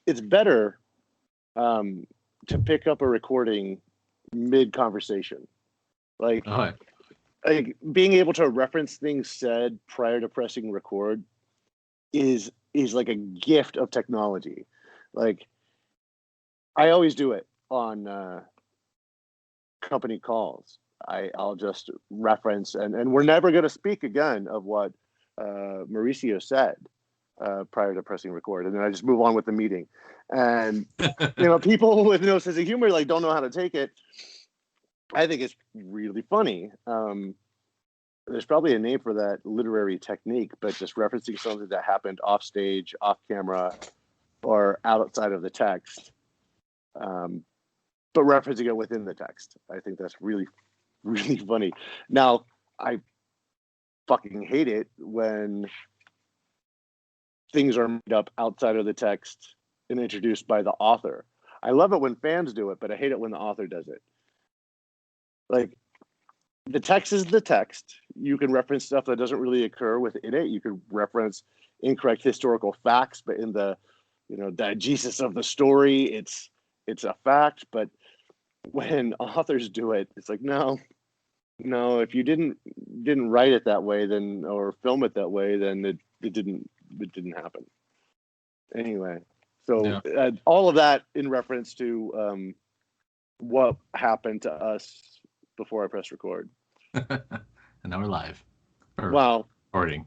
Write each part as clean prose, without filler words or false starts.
it's better to pick up a recording mid conversation, like being able to reference things said prior to pressing record is like a gift of technology. Like I always do it on company calls. I'll just reference, and we're never going to speak again of what Mauricio said prior to pressing record, and then I just move on with the meeting. And people with no sense of humor like don't know how to take it. I think it's really funny. There's probably a name for that literary technique, but just referencing something that happened off stage, off camera, or outside of the text, but referencing it within the text. I think that's really, really funny. Now, I fucking hate it when things are made up outside of the text and introduced by the author. I love it when fans do it, but I hate it when the author does it. Like, the text is the text. You can reference stuff that doesn't really occur within it. You can reference incorrect historical facts, but in the diegesis of the story, it's a fact. But when authors do it, it's like, no, if you didn't write it that way, then, or film it that way, then it didn't happen. Anyway, so all of that in reference to what happened to us before I pressed record. And now we're live. Wow. Recording.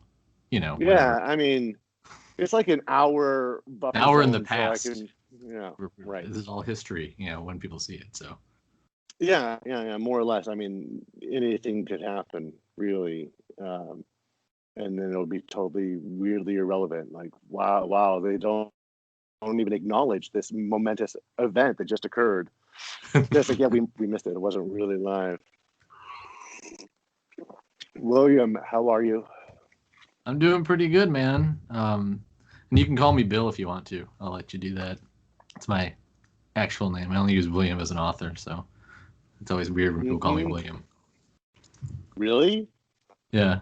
Yeah, whatever. I mean, it's like an hour buffer. An hour in the past. So right. This is all history, when people see it. So. Yeah, more or less. I mean, anything could happen, really, and then it'll be totally weirdly irrelevant. Like, wow, they don't even acknowledge this momentous event that just occurred. Just like, yeah, we missed it. It wasn't really live. William, how are you? I'm doing pretty good, man. And you can call me Bill if you want to. I'll let you do that. It's my actual name. I only use William as an author, so it's always weird when people call me William. Really? Yeah.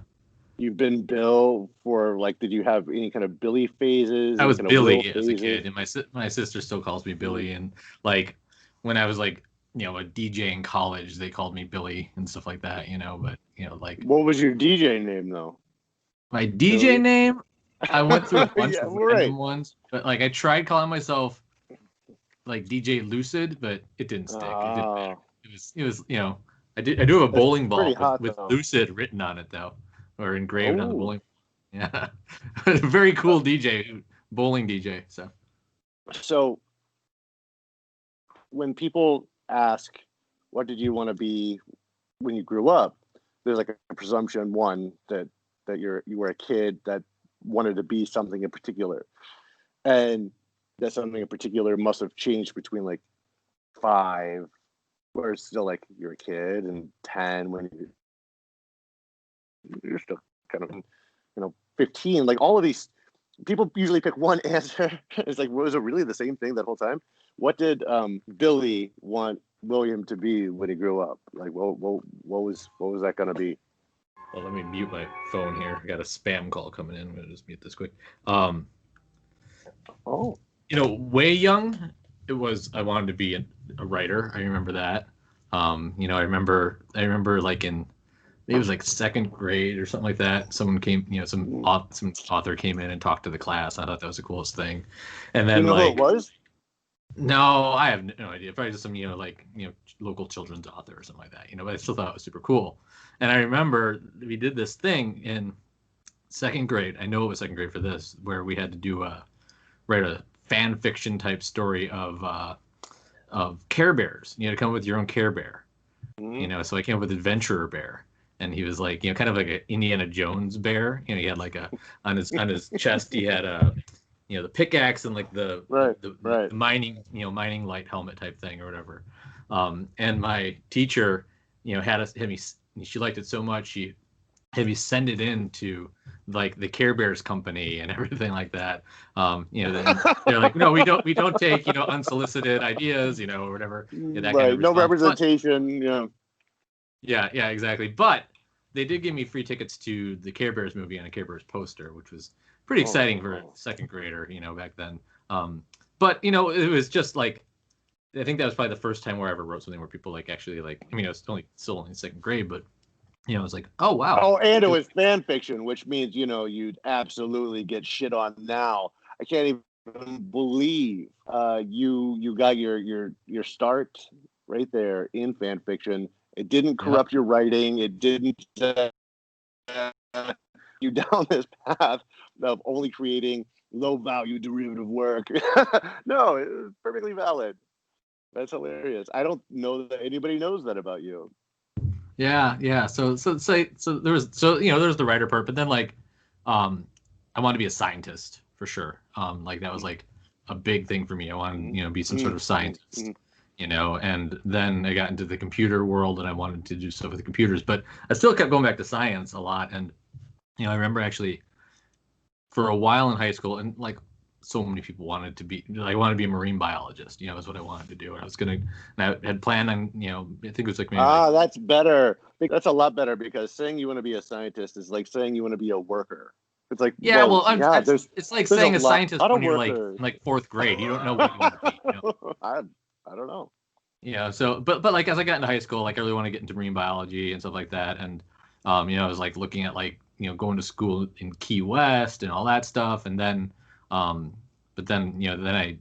You've been Bill for, like, did you have any kind of Billy phases? I was Billy as a kid, and my sister still calls me Billy. And, like, when I was, like, a DJ in college, they called me Billy and stuff like that, but, like... What was your DJ name, though? My DJ name? I went through a bunch of random ones, but, like, I tried calling myself, like, DJ Lucid, but it didn't stick. It didn't matter. It was I do have a bowling ball with Lucid written on it, though, or engraved on the bowling. Yeah. Very cool DJ, bowling DJ. So when people ask, what did you want to be when you grew up, there's like a presumption, one, that you were a kid that wanted to be something in particular, and that something in particular must have changed between like 5, where it's still like you're a kid, and 10 when you're still kind of 15. Like, all of these people usually pick one answer. It's like, was it really the same thing that whole time? What did Billy want William to be when he grew up? Like, what was that going to be? Well, let me mute my phone here. I got a spam call coming in. I'm going to just mute this quick. Way young, it was, I wanted to be a writer. I remember that. I remember like in, it was like 2nd grade or something like that. Someone came, some author came in and talked to the class. I thought that was the coolest thing. And then, who it was? No, I have no idea. Probably just some, local children's author or something like that, but I still thought it was super cool. And I remember we did this thing in 2nd grade. I know it was 2nd grade for this, where we had to write a fan fiction type story of Care Bears. You had to come up with your own Care Bear. Mm-hmm. So I came up with Adventurer Bear. And he was like, kind of like an Indiana Jones bear. He had like on his chest, he had the pickaxe and like the mining, mining light helmet type thing or whatever. And my teacher, she liked it so much, she had me send it in to like the Care Bears company and everything like that. They're like, no, we don't take, unsolicited ideas, or whatever. That kind of no representation. Yeah, exactly. But they did give me free tickets to the Care Bears movie and a Care Bears poster, which was pretty exciting for a 2nd grader, back then. but it was just like, I think that was probably the first time where I ever wrote something where people like actually like, I mean, I was still only second grade, but it was like, oh wow. Oh, and it was fan fiction, which means you'd absolutely get shit on now. I can't even believe you got your start right there in fan fiction. It didn't corrupt your writing. It didn't you down this path of only creating low value derivative work. No, it was perfectly valid. That's hilarious. I don't know that anybody knows that about you. Yeah. So there was there's the writer part, but then like, I wanted to be a scientist for sure. Like that was like a big thing for me. I wanted to be some sort of scientist. And then I got into the computer world and I wanted to do stuff with the computers, but I still kept going back to science a lot. And I remember actually for a while in high school, and like so many people wanted to be, I wanted to be a marine biologist, is what I wanted to do. And I had planned on, I think it was like maybe that's better. I think that's a lot better, because saying you want to be a scientist is like saying you want to be a worker. It's like, it's like saying a scientist when you're like in like fourth grade. You don't know what you want to be. I don't know. So but like as I got into high school, like I really want to get into marine biology and stuff like that. And I was like looking at like, going to school in Key West and all that stuff. And then but then then I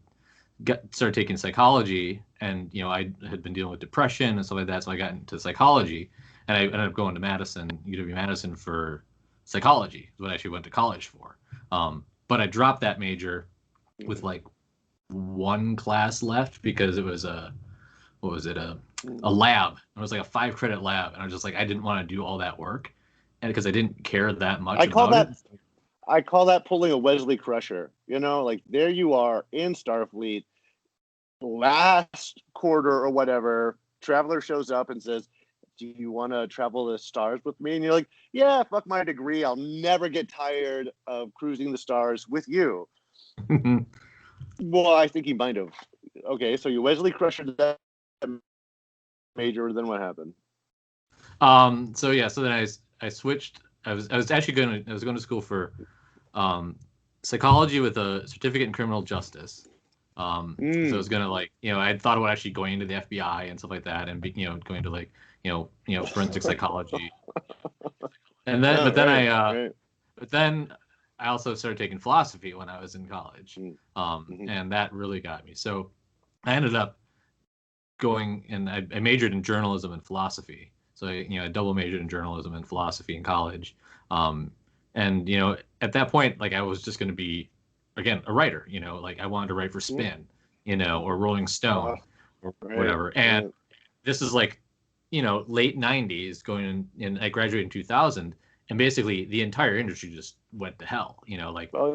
started taking psychology, and I had been dealing with depression and stuff like that, so I got into psychology, and I ended up going to UW-Madison for psychology, is what I actually went to college for. But I dropped that major with like one class left because it was a lab. It was like a 5-credit lab, and I was just like, I didn't want to do all that work, and because I didn't care that much about it. I call that pulling a Wesley Crusher. Like there you are in Starfleet, last quarter or whatever, Traveler shows up and says, do you want to travel the stars with me? And you're like, yeah, fuck my degree. I'll never get tired of cruising the stars with you. Well, I think he might have. Okay, so you Wesley Crusher that major, then what happened? So then I switched. I was going to school for psychology with a certificate in criminal justice. So I was gonna like, I had thought about actually going into the FBI and stuff like that, and going to like, forensic psychology. And then, but then I also started taking philosophy when I was in college, and that really got me. So I ended up going, and I majored in journalism and philosophy. So I double majored in journalism and philosophy in college. And at that point, like I was just going to be, again, a writer. Like I wanted to write for Spin, or Rolling Stone, or whatever. And this is like, late '90s, going in. I graduated in 2000, and basically the entire industry just went to hell.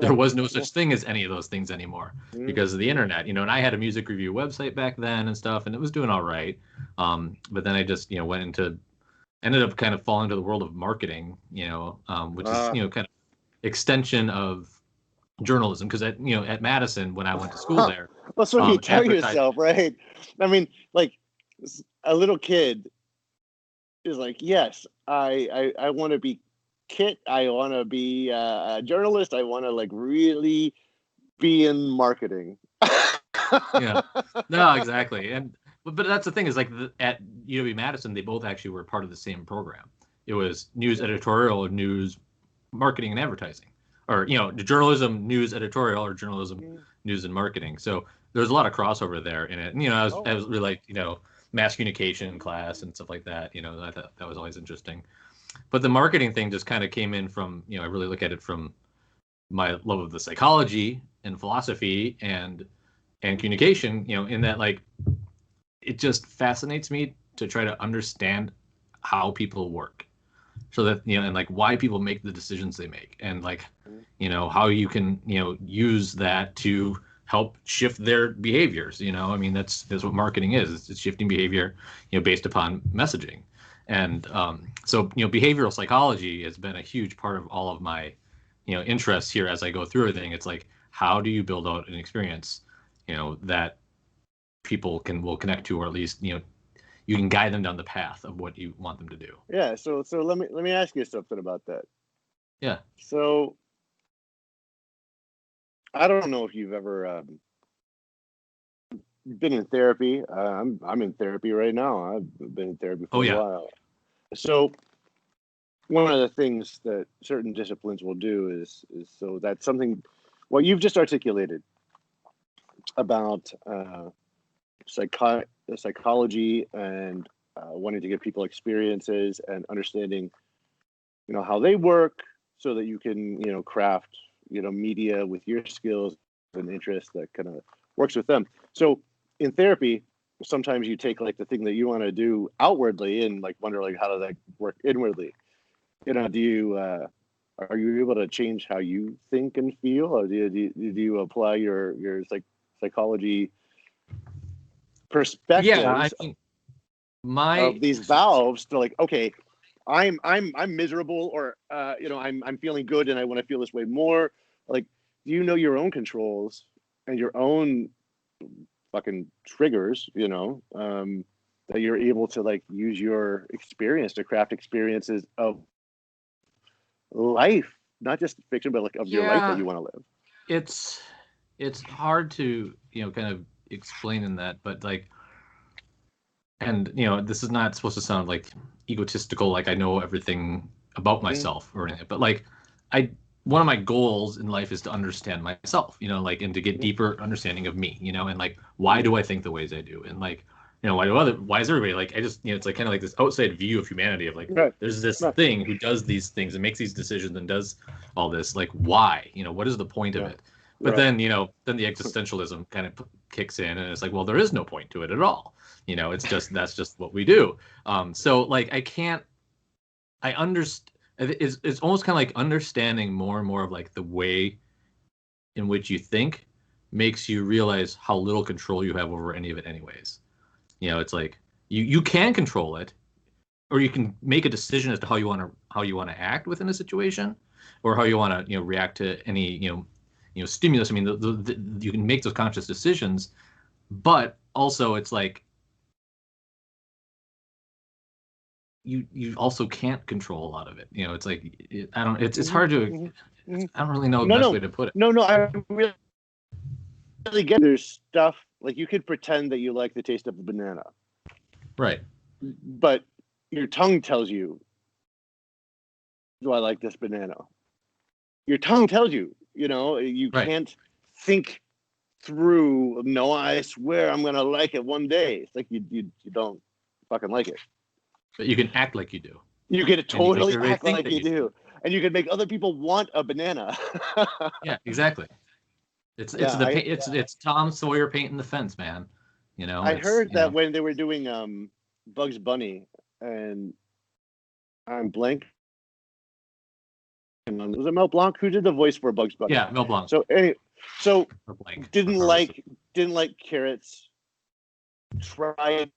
There was no such thing as any of those things anymore because of the internet. And I had a music review website back then and stuff, and it was doing all right. But then I just ended up kind of falling into the world of marketing, which is kind of extension of journalism, because at Madison, when I went to school there, that's what you tell yourself, right? I mean, like a little kid is like, yes, I want to be Kit. I want to be a journalist. I want to like really be in marketing. Yeah, no, exactly. But that's the thing, is like at UW-Madison, they both actually were part of the same program. It was news editorial, or news marketing and advertising, or journalism, news editorial, or journalism, news and marketing. So there's a lot of crossover there in it. And I was really like mass communication class and stuff like that. I thought that was always interesting. But the marketing thing just kind of came in from I really look at it from my love of the psychology and philosophy and communication. In that, like, it just fascinates me to try to understand how people work, so that and like why people make the decisions they make, and like how you can use that to help shift their behaviors. I mean, that's what marketing is. It's shifting behavior based upon messaging. And so behavioral psychology has been a huge part of all of my interests here as I go through everything. It's like, how do you build out an experience that people will connect to, or at least you can guide them down the path of what you want them to do. Yeah. So let me ask you something about that. Yeah. So I don't know if you've ever been in therapy. I'm in therapy right now. I've been in therapy for a while. So one of the things that certain disciplines will do is so that's something what you've just articulated about psychology and wanting to give people experiences and understanding, how they work so that you can, craft, media with your skills and interests that kind of works with them. So in therapy, sometimes you take like the thing that you want to do outwardly and like wonder like how does that work inwardly? Do you are you able to change how you think and feel, or do you apply your psychology perspectives? Yeah, I think of these valves to like, okay, I'm miserable, or I'm feeling good and I want to feel this way more. Like, do you know your own controls and your own fucking triggers, that you're able to like use your experience to craft experiences of life, not just fiction, but like of your life that you want to live. It's hard to, kind of explain in that, but like, and this is not supposed to sound like egotistical, like I know everything about myself or anything, but like one of my goals in life is to understand myself, like, and to get deeper understanding of me, and like, why do I think the ways I do? And like, why is everybody like, I just, it's like kind of like this outside view of humanity of like, there's this thing who does these things and makes these decisions and does all this, like, why, what is the point of it? But then, then the existentialism kind of kicks in and it's like, well, there is no point to it at all. It's just, that's just what we do. So like, I understand. It's almost kind of like understanding more and more of like the way in which you think makes you realize how little control you have over any of it anyways. It's like you can control it, or you can make a decision as to how you want to act within a situation, or how you want to react to any stimulus. I mean, you can make those conscious decisions, but also it's like you also can't control a lot of it. It's like it's hard to. I don't really know the best way to put it. No, I really get there's stuff like you could pretend that you like the taste of a banana, right? But your tongue tells you, do I like this banana? Your tongue tells you, you can't think through, no, I swear I'm gonna like it one day. It's like you don't fucking like it. But you can act like you do. You can totally act like you do. And you can make other people want a banana. Yeah, exactly. It's Tom Sawyer painting the fence, man. I heard that when they were doing Bugs Bunny, and I'm blank. Was it Mel Blanc who did the voice for Bugs Bunny? Yeah, Mel Blanc. So didn't like carrots. Tried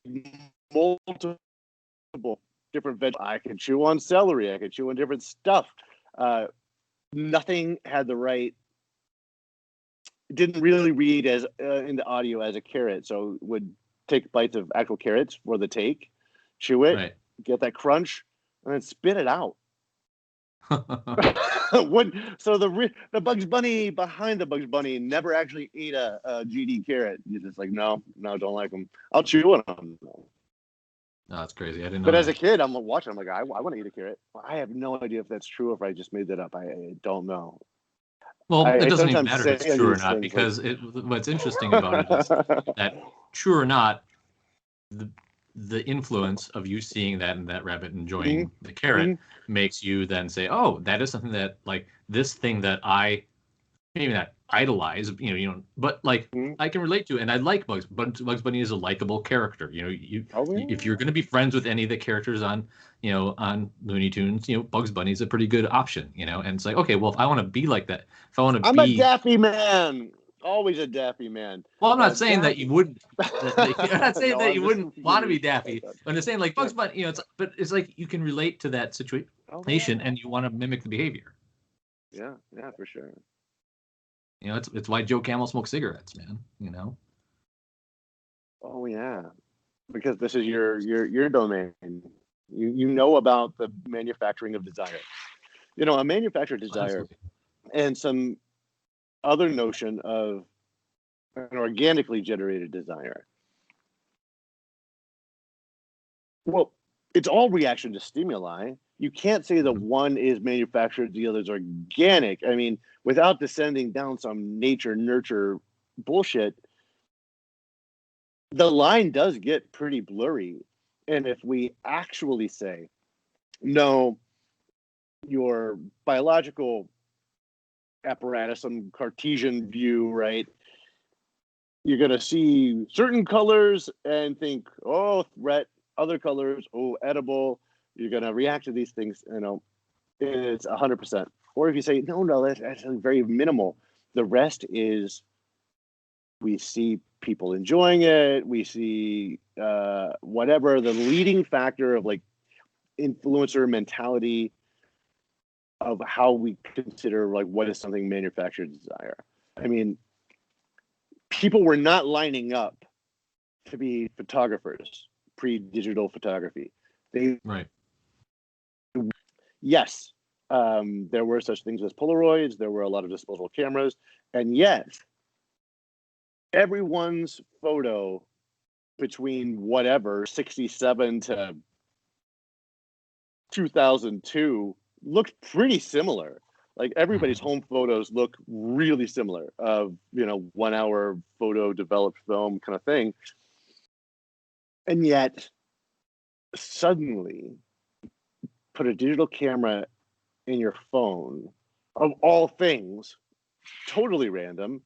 multiple different vegetables. I could chew on celery. I could chew on different stuff. Nothing had the right. Didn't really read as in the audio as a carrot, so would take bites of actual carrots for the take, chew it, get that crunch, and then spit it out. So the Bugs Bunny behind the Bugs Bunny never actually ate a GD carrot. He's just like, no, don't like them. I'll chew on them. No, that's crazy. I didn't know. But as a kid, I'm watching. I'm like, I want to eat a carrot. Well, I have no idea if that's true or if I just made that up. I don't know. Well, it doesn't even matter if it's true or not, because what's interesting about it is that, true or not, the influence of you seeing that and that rabbit enjoying the carrot makes you then say, oh, that is something that, like, this thing that I maybe not idolize, but like I can relate to, and I like Bugs Bunny is a likable character. If you're going to be friends with any of the characters on Looney Tunes, Bugs Bunny is a pretty good option, and it's like, okay, well, if I want to be like that, I'm a daffy man. Always a daffy man. Well, I'm not saying that you wouldn't. I'm not saying that you wouldn't want to be daffy. I'm just saying, like, Bugs Bunny, but it's like you can relate to that situation, and you want to mimic the behavior. Yeah, for sure. It's why Joe Camel smokes cigarettes, man. Oh yeah, because this is your domain. You know about the manufacturing of desire. A manufactured desire. Absolutely. And some other notion of an organically generated desire. Well, it's all reaction to stimuli. You can't say that one is manufactured, the other is organic. I mean, without descending down some nature nurture bullshit, the line does get pretty blurry. And if we actually say, no, your biological apparatus, some Cartesian view, right? You're going to see certain colors and think, oh, threat, other colors, oh, edible. You're going to react to these things, it's 100%. Or if you say, no, that's actually very minimal. The rest is we see people enjoying it. We see whatever the leading factor of like influencer mentality of how we consider like what is something manufactured desire. I mean, people were not lining up to be photographers pre-digital photography. Right. Yes, there were such things as Polaroids. There were a lot of disposable cameras, and yet everyone's photo between whatever 67 to 2002 looked pretty similar. Like everybody's home photos look really similar of 1 hour photo developed film kind of thing. And yet suddenly put a digital camera in your phone, of all things, totally random,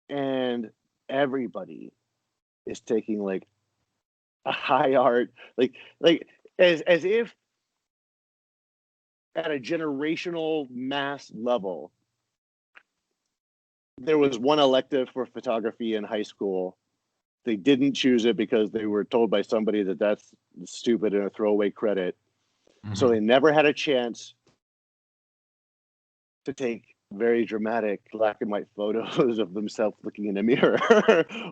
and everybody is taking like a high art, like as if at a generational mass level, there was one elective for photography in high school. They didn't choose it because they were told by somebody that that's stupid and a throwaway credit. So they never had a chance to take very dramatic black and white photos of themselves looking in a mirror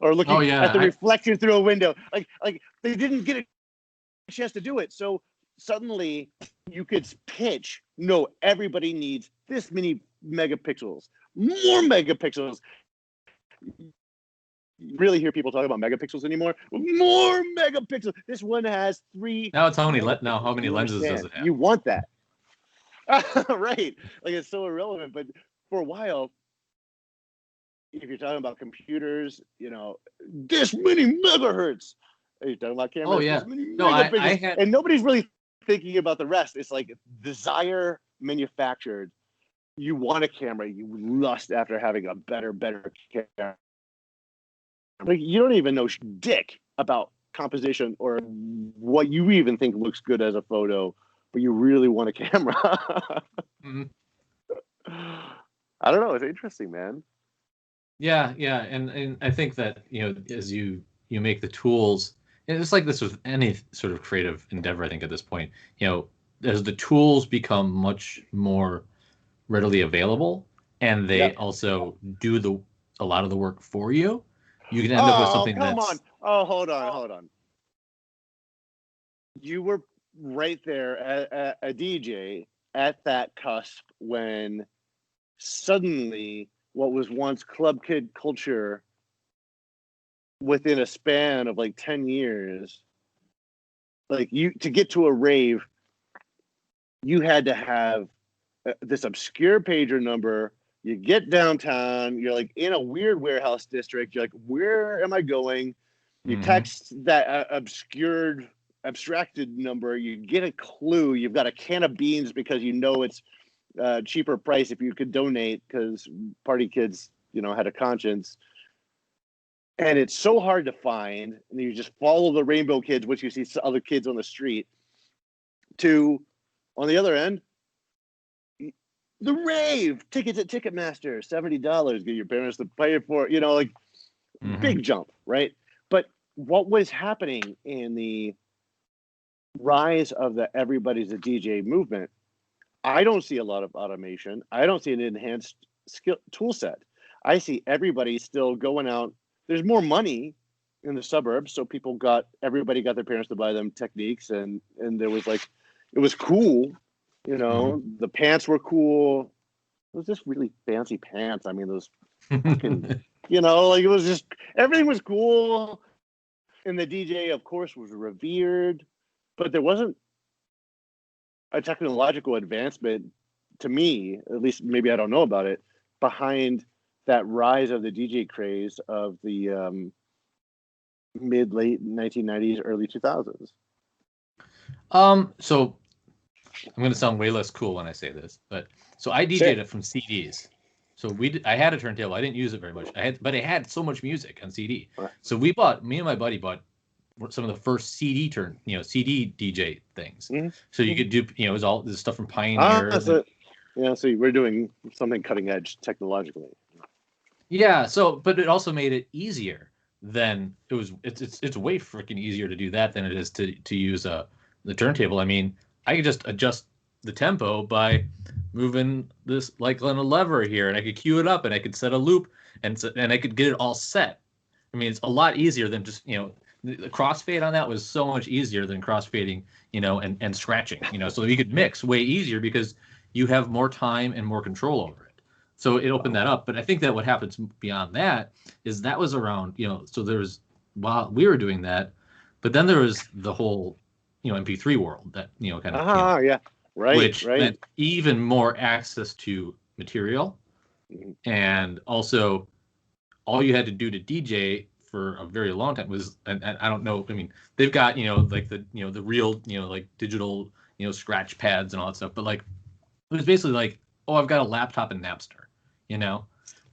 or looking at the reflection through a window. Like they didn't get a chance to do it. So suddenly you could pitch, no, everybody needs this many megapixels, more megapixels. You really hear people talk about megapixels anymore? More megapixels. This one has 3. Now it's how many lenses does it have? You want that. Right. Like it's so irrelevant. But for a while, if you're talking about computers, this many megahertz. Are you talking about cameras? Oh, yeah. This many megapixels. And nobody's really thinking about the rest. It's like desire manufactured. You want a camera. You lust after having a better camera. Like you don't even know dick about composition or what you even think looks good as a photo, but you really want a camera. I don't know. It's interesting, man. Yeah, and I think that as you make the tools, and it's like this with any sort of creative endeavor. I think at this point, as the tools become much more readily available, and they also do a lot of the work for you. You can end up with something that's... Come on. Oh, hold on. You were right there at a DJ at that cusp when suddenly what was once club kid culture within a span of like 10 years, like to get to a rave, you had to have this obscure pager number. You get downtown, you're like in a weird warehouse district. You're like, where am I going? You text that abstracted number. You get a clue. You've got a can of beans because it's cheaper price if you could donate because party kids, had a conscience. And it's so hard to find. And you just follow the rainbow kids, which you see other kids on the street. To, on the other end, the rave tickets at Ticketmaster, $70. Get your parents to pay for it. Big jump, right? But what was happening in the rise of the everybody's a DJ movement? I don't see a lot of automation. I don't see an enhanced skill tool set. I see everybody still going out. There's more money in the suburbs, so everybody got their parents to buy them techniques, and there was it was cool. The pants were cool. It was just really fancy pants. I mean, those fucking, like it was just, everything was cool. And the DJ, of course, was revered, but there wasn't a technological advancement, to me, at least maybe I don't know about it, behind that rise of the DJ craze of the mid-late 1990s, early 2000s. So I'm going to sound way less cool when I say this, but so I DJ'd it from CDs. So I had a turntable. I didn't use it very much. But it had so much music on CD. Right. So me and my buddy bought some of the first CD CD DJ things. Mm-hmm. So you could do, it was all this stuff from Pioneer. So we're doing something cutting edge technologically. Yeah. So, but it also made it easier than it's way freaking easier to do that than it is to use the turntable. I mean, I could just adjust the tempo by moving this like on a lever here, and I could cue it up, and I could set a loop, and I could get it all set. I mean, it's a lot easier than just the crossfade on that was so much easier than crossfading, and scratching, so you could mix way easier because you have more time and more control over it. So it opened that up. But I think that what happens beyond that is that was around, so there was, while we were doing that, but then there was the whole, MP3 world that, kind of, yeah, right, which meant even more access to material. Mm-hmm. And also all you had to do to DJ for a very long time was, and I don't know, I mean, they've got, like the, the real, like digital, scratch pads and all that stuff. But like, it was basically like, oh, I've got a laptop and Napster,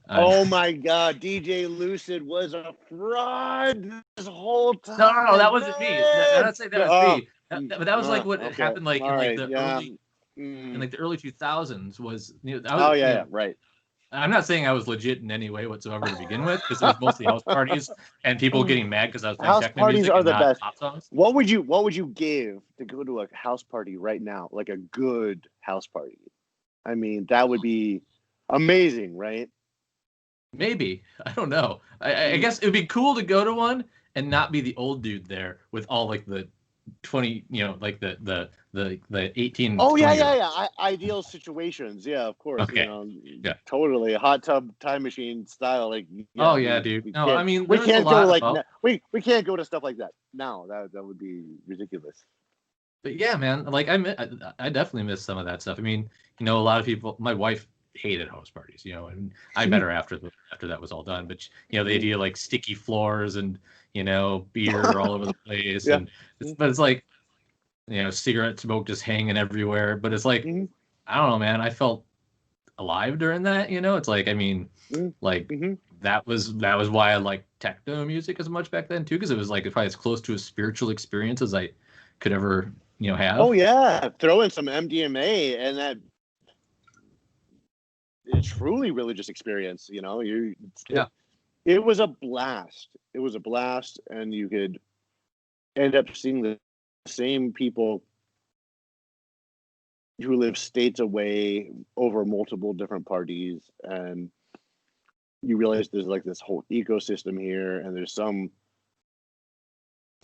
oh my God, DJ Lucid was a fraud this whole time. No, that wasn't me. I'm not saying that was me. But that was like what happened, like in like the early, in like the early 2000s was. Right. I'm not saying I was legit in any way whatsoever to begin with, because it was mostly house parties and people getting mad because I was playing house techno parties music are and the not best. pop songs. What would you give to go to a house party right now, like a good house party? I mean, that would be amazing, right? Maybe. I don't know. I guess it would be cool to go to one and not be the old dude there with all like the 20, like the 18. Oh yeah. Ideal situations. Yeah, of course. Okay. Totally hot tub time machine style. Like. Yeah, dude. No, I mean, we can't go like we can't go to stuff like that now. That would be ridiculous. But yeah, man, like I definitely miss some of that stuff. I mean, a lot of people. My wife hated house parties, and I met her after that was all done. But the idea like sticky floors and beer all over the place, and it's like cigarette smoke just hanging everywhere. But it's like I don't know, man. I felt alive during that. It's like, I mean, like that was why I liked techno music as much back then too, because it was like probably as close to a spiritual experience as I could ever have. Oh yeah, throw in some MDMA and that. It's truly religious experience, it was a blast. It was a blast, and you could end up seeing the same people who live states away over multiple different parties, and you realize there's like this whole ecosystem here, and there's some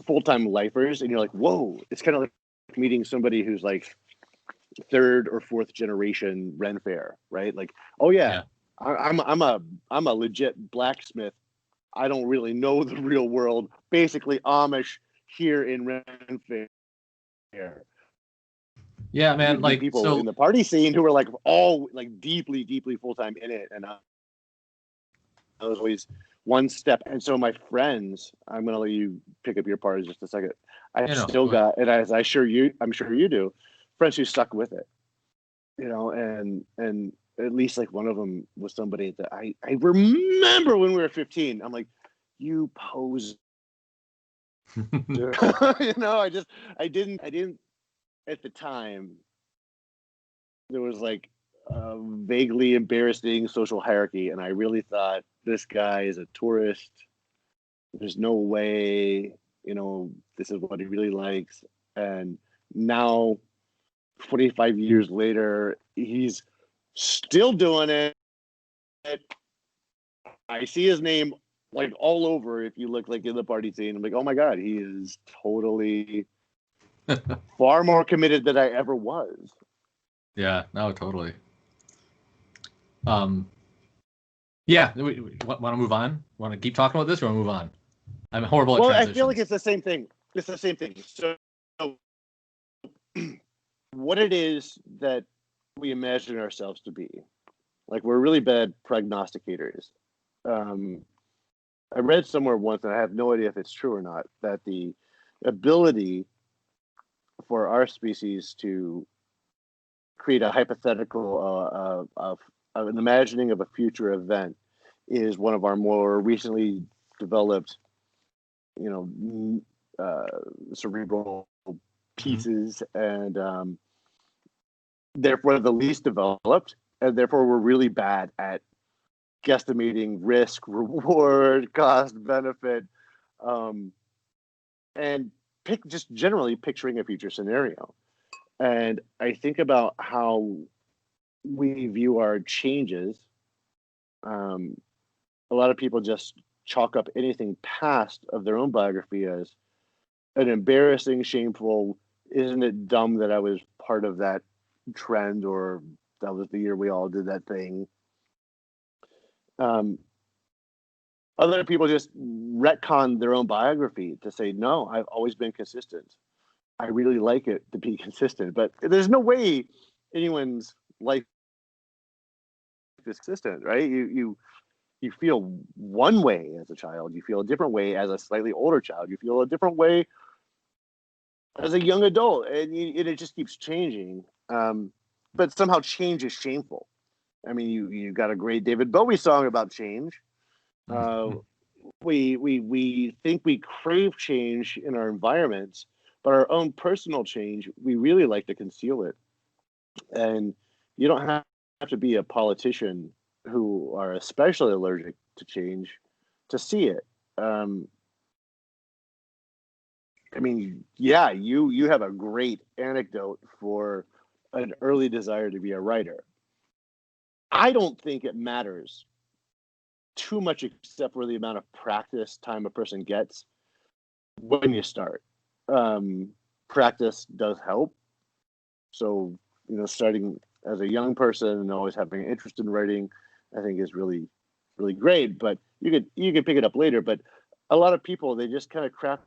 full-time lifers, and you're like, whoa, it's kind of like meeting somebody who's like third or fourth generation Ren Fair, right? Like, oh yeah. I'm a legit blacksmith. I don't really know the real world. Basically Amish here in Ren Fair. Yeah, man. Like people in the party scene who were like all like deeply full-time in it, and I was always one step. And so my friends, I'm gonna let you pick up your part in just a second. Got, and as I'm sure you do, friends who stuck with it, and at least like one of them was somebody that I remember when we were 15. I'm like, you pose. I didn't at the time. There was like a vaguely embarrassing social hierarchy, and I really thought this guy is a tourist. There's no way, this is what he really likes. And now 25 years later, he's still doing it. I see his name like all over if you look like in the party scene. I'm like, oh my God, he is totally far more committed than I ever was. Yeah, no, totally. Yeah, want to move on? Want to keep talking about this, or want to move on? I'm horrible at transitions. I feel like it's the same thing. It's the same thing. So, what it is that we imagine ourselves to be, like we're really bad prognosticators. I read somewhere once, and I have no idea if it's true or not, that the ability for our species to create a hypothetical of an imagining of a future event is one of our more recently developed, cerebral pieces, and therefore the least developed, and therefore we're really bad at guesstimating risk, reward, cost, benefit, and just generally picturing a future scenario. And I think about how we view our changes. A lot of people just chalk up anything past of their own biography as an embarrassing, shameful, isn't it dumb that I was part of that trend, or that was the year we all did that thing. Other people just retcon their own biography to say, no, I've always been consistent. I really like it to be consistent, but there's no way anyone's life is consistent, right? You feel one way as a child, you feel a different way as a slightly older child, you feel a different way as a young adult, and it just keeps changing. But somehow change is shameful. I mean, you got a great David Bowie song about change. We think we crave change in our environments, but our own personal change, we really like to conceal it. And you don't have to be a politician who are especially allergic to change to see it. I mean, yeah, you have a great anecdote for an early desire to be a writer. I don't think it matters too much except for the amount of practice time a person gets when you start. Practice does help. So, starting as a young person and always having an interest in writing, I think is really, really great. But you could pick it up later. But a lot of people, they just kind of craft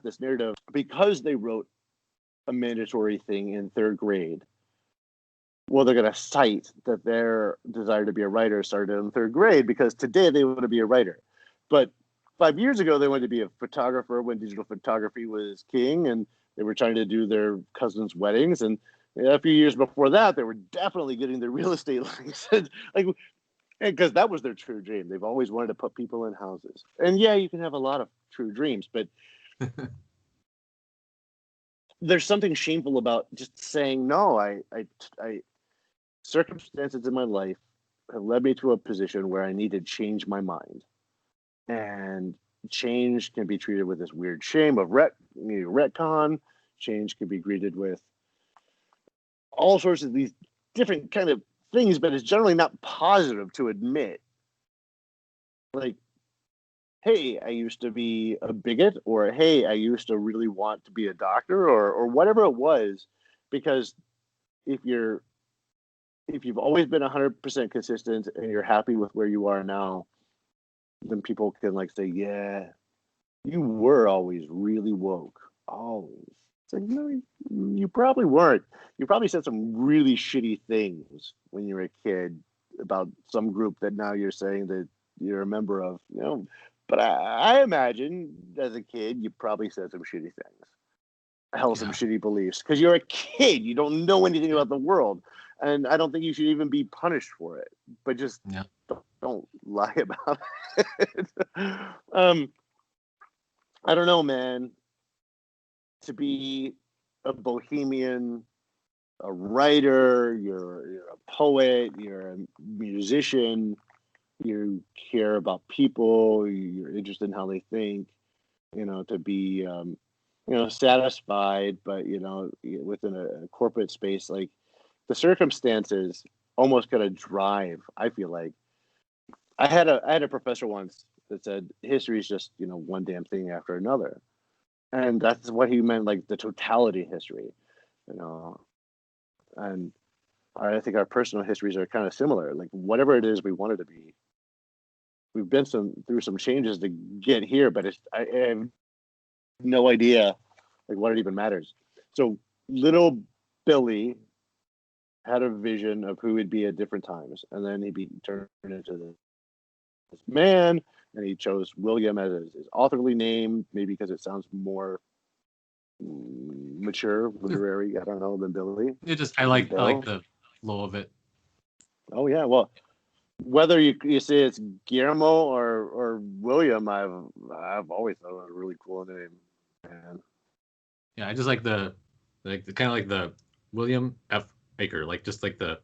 this narrative because they wrote a mandatory thing in third grade. Well, they're going to cite that their desire to be a writer started in third grade because today they want to be a writer. But 5 years ago, they wanted to be a photographer when digital photography was king, and they were trying to do their cousins' weddings. And a few years before that, they were definitely getting their real estate license, because that was their true dream. They've always wanted to put people in houses. And yeah, you can have a lot of true dreams, but there's something shameful about just saying no. I circumstances in my life have led me to a position where I need to change my mind. And change can be treated with this weird shame of retcon. Change can be greeted with all sorts of these different kind of things, but it's generally not positive to admit. Like, hey, I used to be a bigot, or hey, I used to really want to be a doctor, or whatever it was, because if you've always been 100% consistent and you're happy with where you are now, then people can say, yeah, you were always really woke. Always. It's like, no, you probably weren't. You probably said some really shitty things when you were a kid about some group that now you're saying that you're a member of, But I imagine as a kid, you probably said some shitty things. Held some shitty beliefs because you're a kid. You don't know anything about the world. And I don't think you should even be punished for it, but just don't lie about it. I don't know, man. To be a bohemian, a writer, you're a poet, you're a musician, you care about people, you're interested in how they think, to be, satisfied, but, within a corporate space, like the circumstances almost kind of drive, I feel like. I had a professor once that said history is just, one damn thing after another. And that's what he meant, like the totality of history, and I think our personal histories are kind of similar. Like whatever it is we want it to be, we've been through some changes to get here, but I have no idea like what it even matters. So little Billy had a vision of who he'd be at different times, and then he'd be turned into this man, and he chose William as his authorly name, maybe because it sounds more mature, literary, I don't know, than Billy. I like the flow of it. Oh yeah, well, whether you say it's Guillermo or William, I've always thought it was a really cool name, man. Yeah, I just like the kind of like the William F. Aicher, like just like the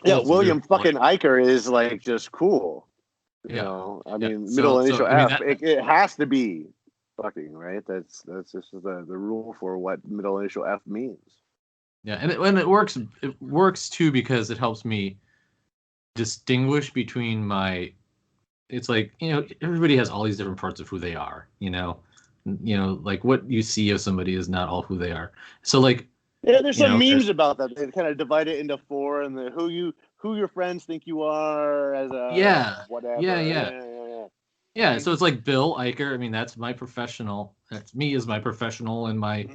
William fucking Aicher is like just cool. You know, I mean, middle initial F. It has to be fucking, right. That's just the rule for what middle initial F means. Yeah, and it works too because it helps me distinguish between my. It's like, you know, everybody has all these different parts of who they are. You know, like what you see of somebody is not all who they are. So like. Yeah, there's some memes about that. They kind of divide it into four, and who your friends think you are as a whatever. Yeah. So it's like Bill Aicher. I mean, that's my professional. That's me as my professional in my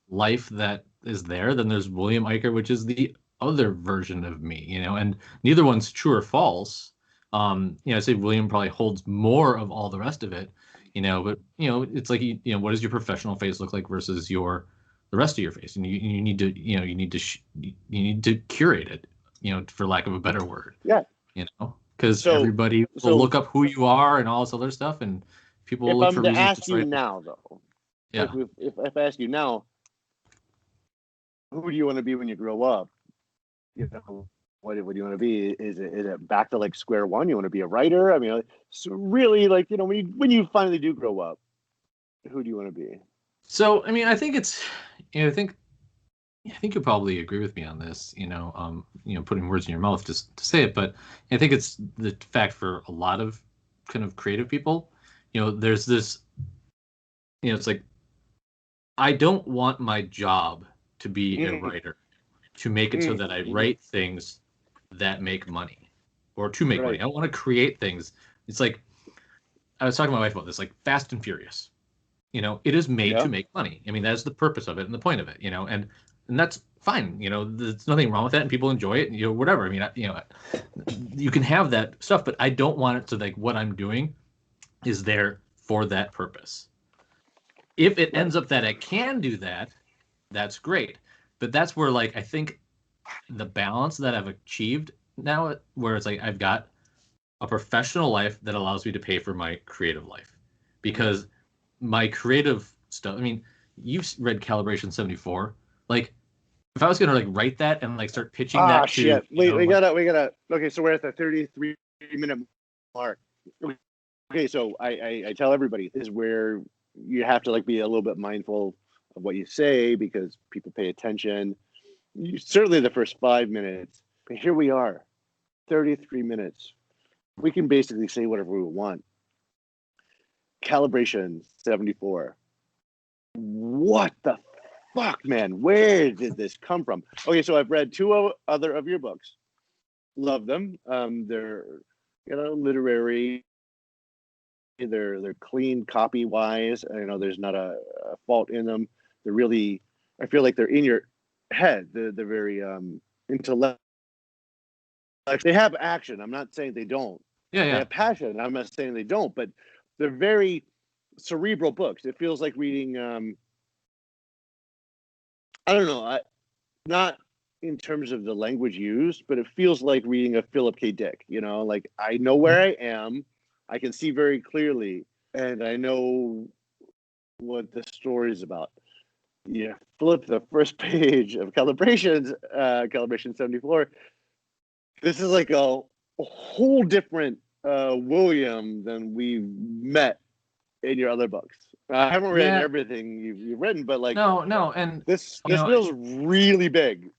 life that is there. Then there's William Aicher, which is the other version of me. You know, and neither one's true or false. I say William probably holds more of all the rest of it. You know, but it's like what does your professional face look like versus the rest of your face, and you need to curate it, for lack of a better word. Yeah. Because everybody will look up who you are and all this other stuff, and people will look for reasons to ask you now, though. Yeah. If I ask you now, who do you want to be when you grow up? What do you want to be? Is it back to like square one? You want to be a writer? I mean, so really, like, when you finally do grow up, who do you want to be? So, I mean, I think it's, I think you'll probably agree with me on this, putting words in your mouth just to say it, but I think it's the fact for a lot of kind of creative people, there's this, it's like, I don't want my job to be a writer, to make it so that I write things that make money or to make money. I don't want to create things. It's like, I was talking to my wife about this, like Fast and Furious. It is made to make money. I mean, that's the purpose of it and the point of it, and that's fine. There's nothing wrong with that, and people enjoy it, whatever. I mean, you can have that stuff, but I don't want it to, like, what I'm doing is there for that purpose. If it ends up that I can do that, that's great. But that's where, like, I think the balance that I've achieved now, where it's like I've got a professional life that allows me to pay for my creative life, because my creative stuff, I mean, you've read Calibration 74. Like, if I was going to, like, write that and, like, start pitching that to... shit. We gotta... Okay, so we're at the 33-minute mark. Okay, so I tell everybody, this is where you have to, like, be a little bit mindful of what you say, because people pay attention. Certainly the first 5 minutes. But here we are, 33 minutes. We can basically say whatever we want. Calibration 74. What the fuck, man? Where did this come from? Okay, so I've read two other of your books. Love them. They're literary. They're clean copy wise. There's not a fault in them. They're really, I feel like they're in your head. They're very intellectual. They have action. I'm not saying they don't. Yeah. They have passion. I'm not saying they don't, but they're very cerebral books. It feels like reading, I don't know, not in terms of the language used, but it feels like reading a Philip K. Dick. Like, I know where I am, I can see very clearly, and I know what the story is about. You flip the first page of Calibration 74. This is like a whole different William than we've met in your other books. I haven't read everything you've written, but like no, and this feels really big.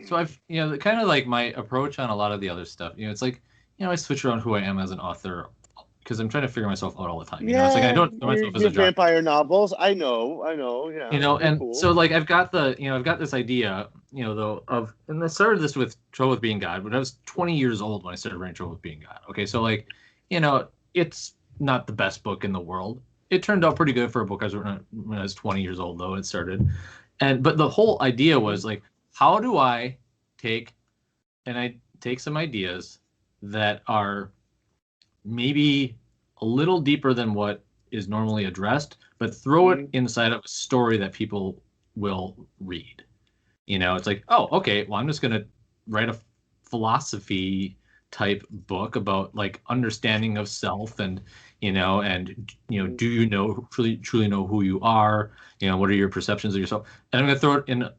So I've kind of like my approach on a lot of the other stuff. It's like I switch around who I am as an author because I'm trying to figure myself out all the time. It's like I don't know myself as a vampire novels. I know. Yeah. And cool. So like I've got this idea, though, and I started this with Trouble with Being God when I was 20 years old when I started writing Trouble with Being God. Okay, so like it's not the best book in the world. It turned out pretty good for a book I was written when I was 20 years old, though it started. But the whole idea was like, how do I take some ideas that are maybe a little deeper than what is normally addressed, but throw it inside of a story that people will read. It's like, oh, okay, well, I'm just going to write a philosophy type book about like understanding of self and do you truly know who you are, what are your perceptions of yourself, and I'm going to throw it in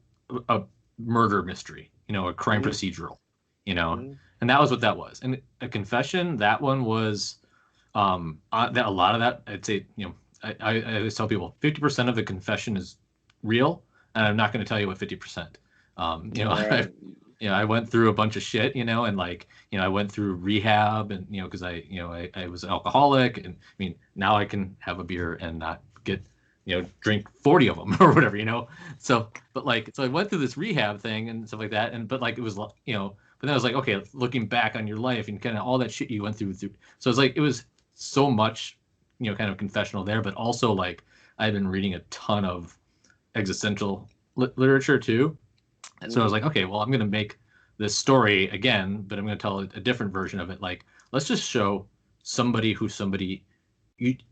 a murder mystery, a crime procedural, and that was what that was. And a confession, that one was that a lot of that, I'd say, I always tell people 50% of the confession is real, and I'm not going to tell you what 50%. Right. I went through a bunch of shit, and like, I went through rehab, and because I was an alcoholic, and I mean, now I can have a beer and not get drink 40 of them or whatever, so I went through this rehab thing and stuff like that, and but like it was, but then I was like, okay, looking back on your life and kind of all that shit you went through, so it's like it was so much kind of confessional there, but also like I've been reading a ton of existential literature too. And so I was like, okay, well, I'm going to make this story again, but I'm going to tell a different version of it. Like, let's just show somebody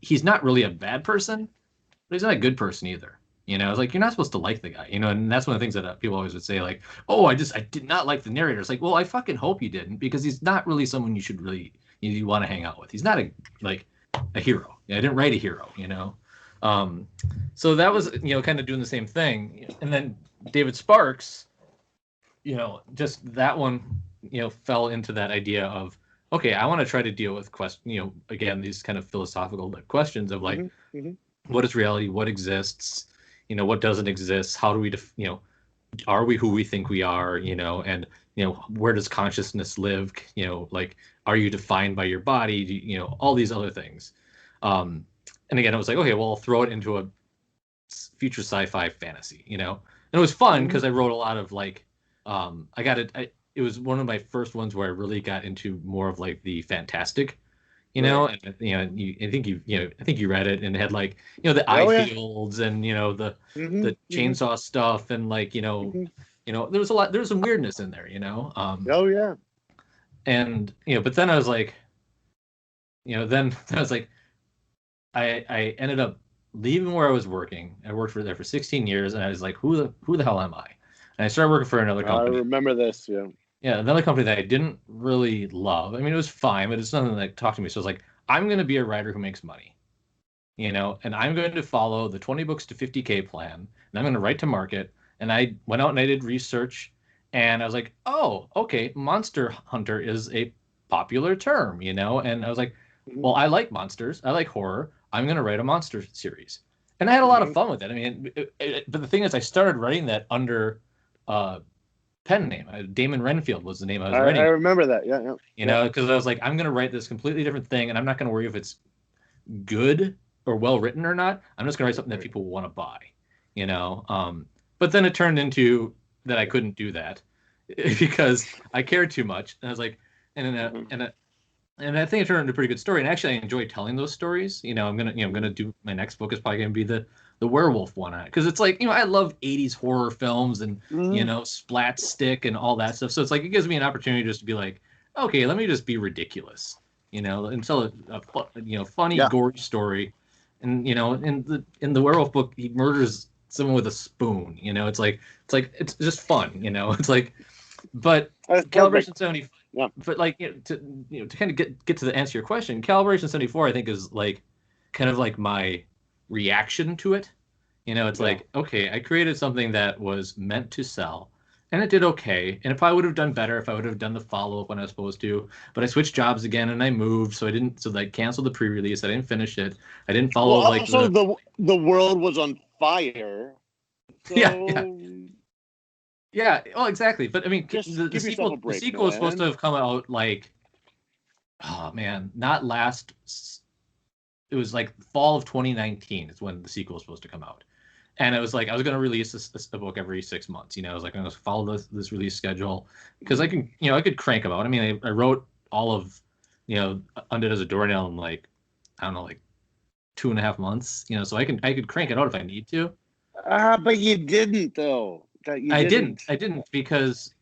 he's not really a bad person, but he's not a good person either. It's like, you're not supposed to like the guy, and that's one of the things that people always would say, like, oh, I did not like the narrator. It's like, well, I fucking hope you didn't, because he's not really someone you should really, you want to hang out with. He's not a hero. I didn't write a hero, so that was, kind of doing the same thing. And then David Sparks, just that one, fell into that idea of, okay, I want to try to deal with again, these kind of philosophical questions of like, what is reality? What exists? What doesn't exist? How do we, are we who we think we are? And, where does consciousness live? Like, are you defined by your body? All these other things. And again, I was like, okay, well, I'll throw it into a future sci-fi fantasy, and it was fun because I wrote a lot of like, it was one of my first ones where I really got into more of like the fantastic, and I think you read it, and it had like, the eye fields and the chainsaw stuff, and like, there was some weirdness in there, and but then I was like, I ended up leaving where I was working. I worked there for 16 years, and I was like, who the hell am I? And I started working for another company. I remember this, yeah. Yeah, another company that I didn't really love. I mean, it was fine, but it's nothing that talked to me. So I was like, I'm going to be a writer who makes money, and I'm going to follow the 20 books to 50K plan, and I'm going to write to market. And I went out and I did research, and I was like, oh, okay, monster hunter is a popular term, and I was like, well, I like monsters. I like horror. I'm going to write a monster series. And I had a lot of fun with it. I mean, but the thing is, I started writing that under pen name. Damon Renfield was the name I was writing. I remember that, yeah. Because I was like, I'm going to write this completely different thing, and I'm not going to worry if it's good or well written or not. I'm just going to write something that people want to buy, But then it turned into that I couldn't do that because I cared too much. And I was like, and I think it turned into a pretty good story. And actually, I enjoy telling those stories. I'm gonna do my next book is probably gonna be the werewolf one on it, because it's like, I love 80s horror films and splat stick and all that stuff. So it's like, it gives me an opportunity just to be like, okay, let me just be ridiculous, and tell a funny, gory story. And in the werewolf book, he murders someone with a spoon. It's just fun. It's like, but Calibration 74. Yeah. But like, to kind of get to the answer to your question, Calibration 74, I think, is like kind of like my reaction to it. It's like, okay, I created something that was meant to sell, and it did okay. And if I would have done better, if I would have done the follow-up when I was supposed to, but I switched jobs again and I moved, so I canceled the pre-release. I didn't finish it. I didn't follow the world was on fire. So... Yeah, well, exactly. But I mean, the sequel was supposed to have come out like, oh man, not last. It was like fall of 2019 is when the sequel was supposed to come out, and it was like I was going to release a book every 6 months. I was like, I'm going to follow this release schedule because I could crank them out. I mean, I wrote all of Undead as a Doornail in like, I don't know, like 2.5 months, so I could crank it out if I need to. But you didn't though. I didn't because,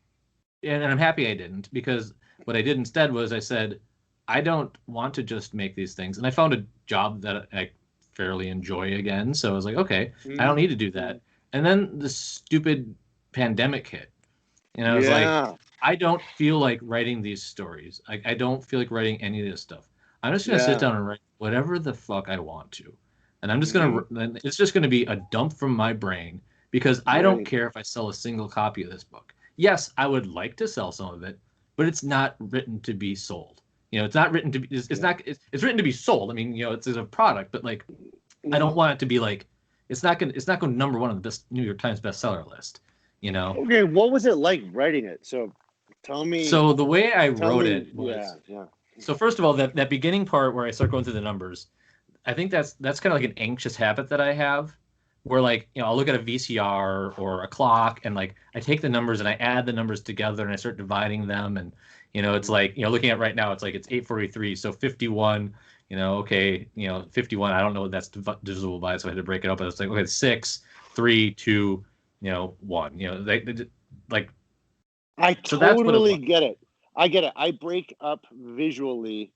and I'm happy I didn't, because what I did instead was I said, I don't want to just make these things. And I found a job that I fairly enjoy again. So I was like, okay, I don't need to do that. And then the stupid pandemic hit. And I was like, I don't feel like writing these stories. I don't feel like writing any of this stuff. I'm just going to sit down and write whatever the fuck I want to. And I'm just going to, it's just going to be a dump from my brain, because I don't care if I sell a single copy of this book. Yes, I would like to sell some of it, but it's not written to be sold. It's not written to be, it's written to be sold. I mean, it's a product, but like, I don't want it to be like, it's not going to number one on the best New York Times bestseller list, Okay, what was it like writing it? So tell me. So the way I wrote it was, so first of all, that beginning part where I start going through the numbers, I think that's kind of like an anxious habit that I have, where like, I'll look at a VCR or a clock and like I take the numbers and I add the numbers together and I start dividing them, and it's like, looking at right now, it's like it's 8:43, so 51, okay, 51, I don't know what that's divisible by, so I had to break it up, but it's like, okay, 6, 3, 2, 1, they like, I totally get it. I get it. I break up visually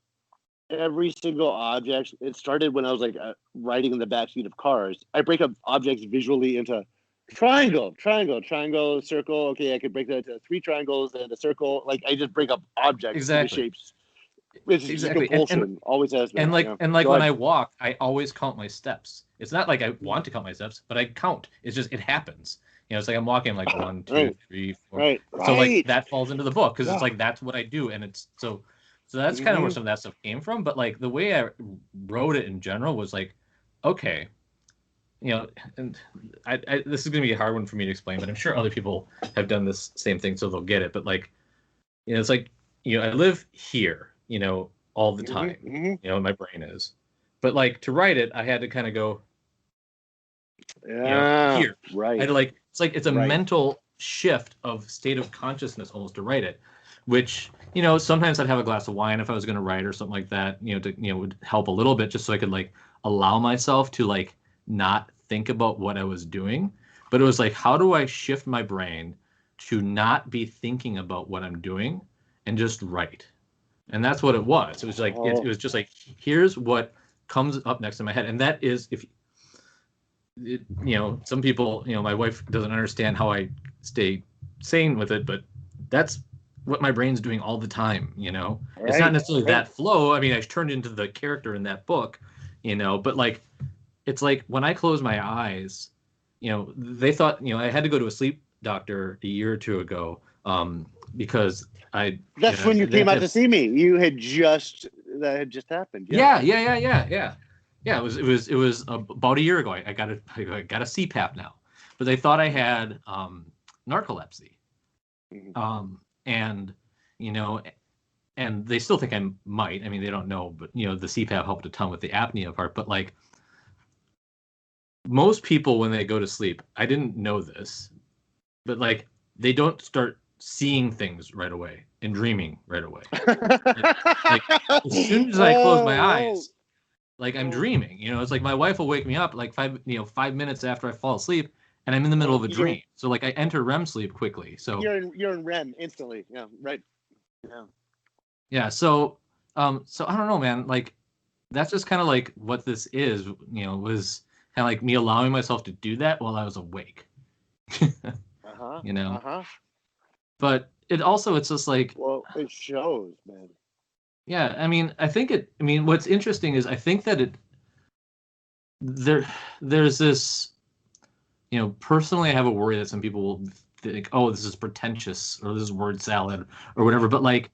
every single object. It started when I was like riding in the backseat of cars. I break up objects visually into triangle, circle. Okay, I could break that into 3 triangles and a circle. Like I just break up objects into shapes. It's just compulsion. Always has been. And like when I walk, I always count my steps. It's not like I want to count my steps, but I count. It's just, it happens. It's like I'm walking like 1, 2, 3, 4. So like that falls into the book, because it's like that's what I do, and it's so that's kind of where some of that stuff came from. But like the way I wrote it in general was like, okay, and I this is gonna be a hard one for me to explain, but I'm sure other people have done this same thing, so they'll get it. But like, it's like, I live here, all the time, my brain is, but like to write it, I had to kind of go, here, right. I had to like, it's like it's a mental shift of state of consciousness almost to write it, which sometimes I'd have a glass of wine if I was going to write or something like that, would help a little bit, just so I could like allow myself to like not think about what I was doing. But it was like, how do I shift my brain to not be thinking about what I'm doing and just write? And that's what it was. It was like, it was just like, here's what comes up next in my head. And that is, if some people, my wife doesn't understand how I stay sane with it, but that's what my brain's doing all the time. It's not necessarily that flow. I mean, I turned into the character in that book, but like, it's like when I close my eyes, they thought, I had to go to a sleep doctor a year or two ago, because that's when you came out to see me. That had just happened. Yeah. It was about a year ago. I got a CPAP now, but they thought I had narcolepsy, and and they still think I might. I mean, they don't know, but the CPAP helped a ton with the apnea part. But like most people, when they go to sleep, I didn't know this, but like they don't start seeing things right away and dreaming right away. like as soon as I close my eyes, like I'm dreaming. It's like my wife will wake me up like 5 minutes after I fall asleep, and I'm in the middle of a dream. So like I enter REM sleep quickly. So you're in REM instantly. Yeah, right. Yeah. So so I don't know, man. Like that's just kind of like what this is. Was kind of like me allowing myself to do that while I was awake. But it also, it's just like, well, it shows, man. Yeah, I mean, what's interesting is I think that there's this, personally I have a worry that some people will think, oh, this is pretentious or this is word salad or whatever, but like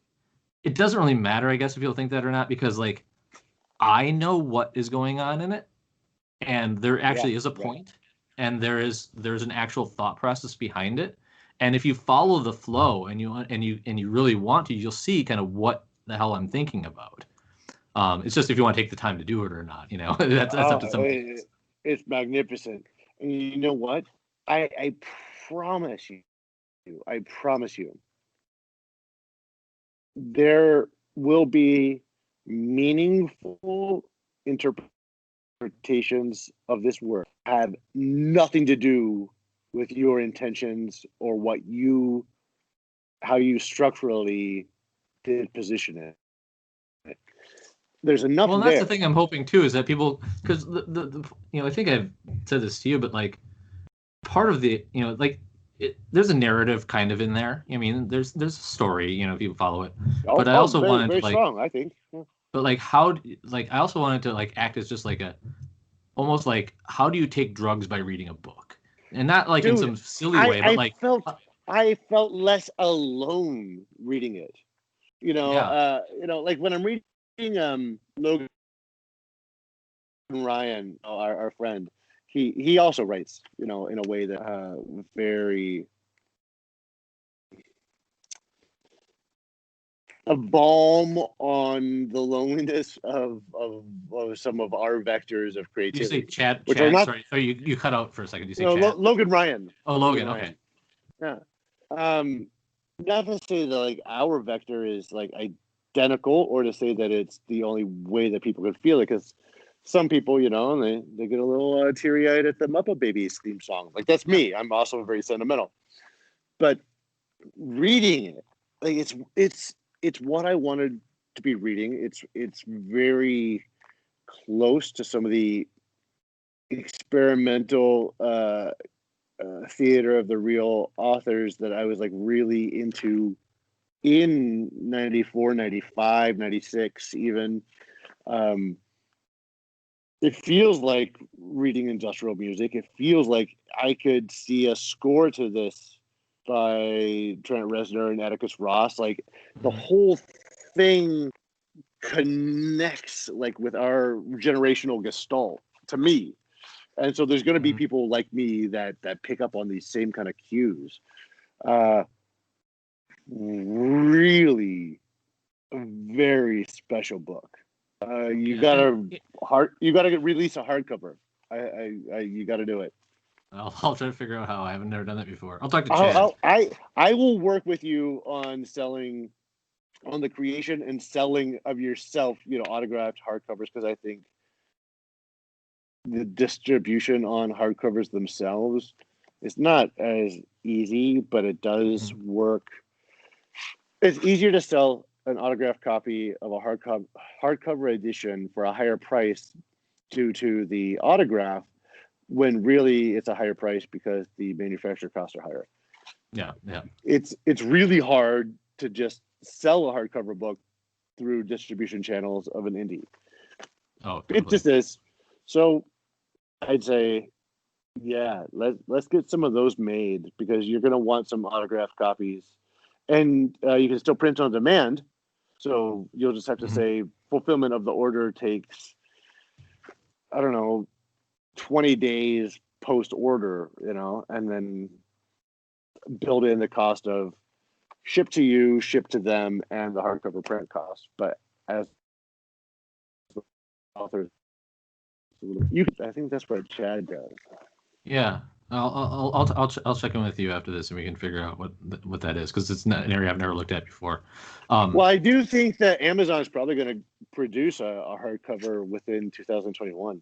it doesn't really matter, I guess, if people think that or not, because like I know what is going on in it, and there actually is a point, and there's an actual thought process behind it. And if you follow the flow and you really want to, you'll see kind of what the hell I'm thinking about. It's just if you want to take the time to do it or not, that's up to somebody. It's magnificent. And you know what? I promise you, there will be meaningful interpretations of this work have nothing to do with your intentions or how you structurally did position it. There's enough. Well, and that's the thing I'm hoping too, is that people, because the I think I've said this to you, but like part of the there's a narrative kind of in there. I mean, there's a story, people follow it. But I also wanted very to like strong, I think. Yeah. But like I also wanted to like act as just like almost like, how do you take drugs by reading a book? And not like in some silly way, but like I felt less alone reading it. Like when I'm reading Logan Ryan, our friend, he also writes, in a way that very a balm on the loneliness of some of our vectors of creativity. You say Chad, are not. Sorry, you cut out for a second. You say Chad? Logan Ryan. Oh, Logan. Okay. Yeah. Not to say that like our vector is like identical, or to say that it's the only way that people could feel it, because some people, they get a little teary-eyed at the Muppet Babies theme song. Like, that's me. I'm also very sentimental. But reading it, like it's what I wanted to be reading. It's very close to some of the experimental theater of the real authors that I was like really into in 94, 95, 96 even. It feels like reading industrial music. It feels like I could see a score to this by Trent Reznor and Atticus Ross. Like the whole thing connects like with our generational gestalt to me. And so there's going to be people like me that pick up on these same kind of cues. Really a very special book. You gotta release a hardcover. You gotta do it. I'll try to figure out how. I haven't never done that before. I'll talk to Chad. I will work with you on the creation and selling of yourself, autographed hardcovers, because I think the distribution on hardcovers themselves is not as easy, but it does work. It's easier to sell an autographed copy of a hardcover edition for a higher price due to the autograph, when really it's a higher price because the manufacturer costs are higher. Yeah. It's really hard to just sell a hardcover book through distribution channels of an indie. Oh, totally. It just is. So I'd say, yeah, let's get some of those made, because you're going to want some autographed copies, and you can still print on demand. So you'll just have to say fulfillment of the order takes, I don't know, 20 days post order, and then build in the cost of ship to you, ship to them, and the hardcover print cost. But as authors, I think that's what Chad does. Yeah, I'll check in with you after this, and we can figure out what that is, because it's not an area I've never looked at before. Well, I do think that Amazon is probably going to produce a hardcover within 2021.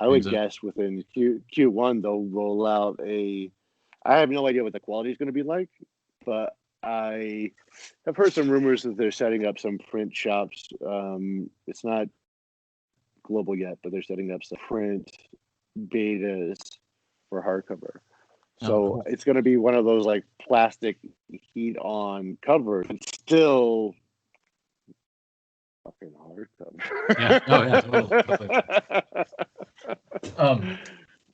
I would guess within Q1 they'll roll out I have no idea what the quality is going to be like, but I have heard some rumors that they're setting up some print shops. It's not global yet, but they're setting up some print betas for hardcover. So it's going to be one of those like plastic heat-on covers. It's still fucking hardcover. Yeah. Oh yeah. Totally.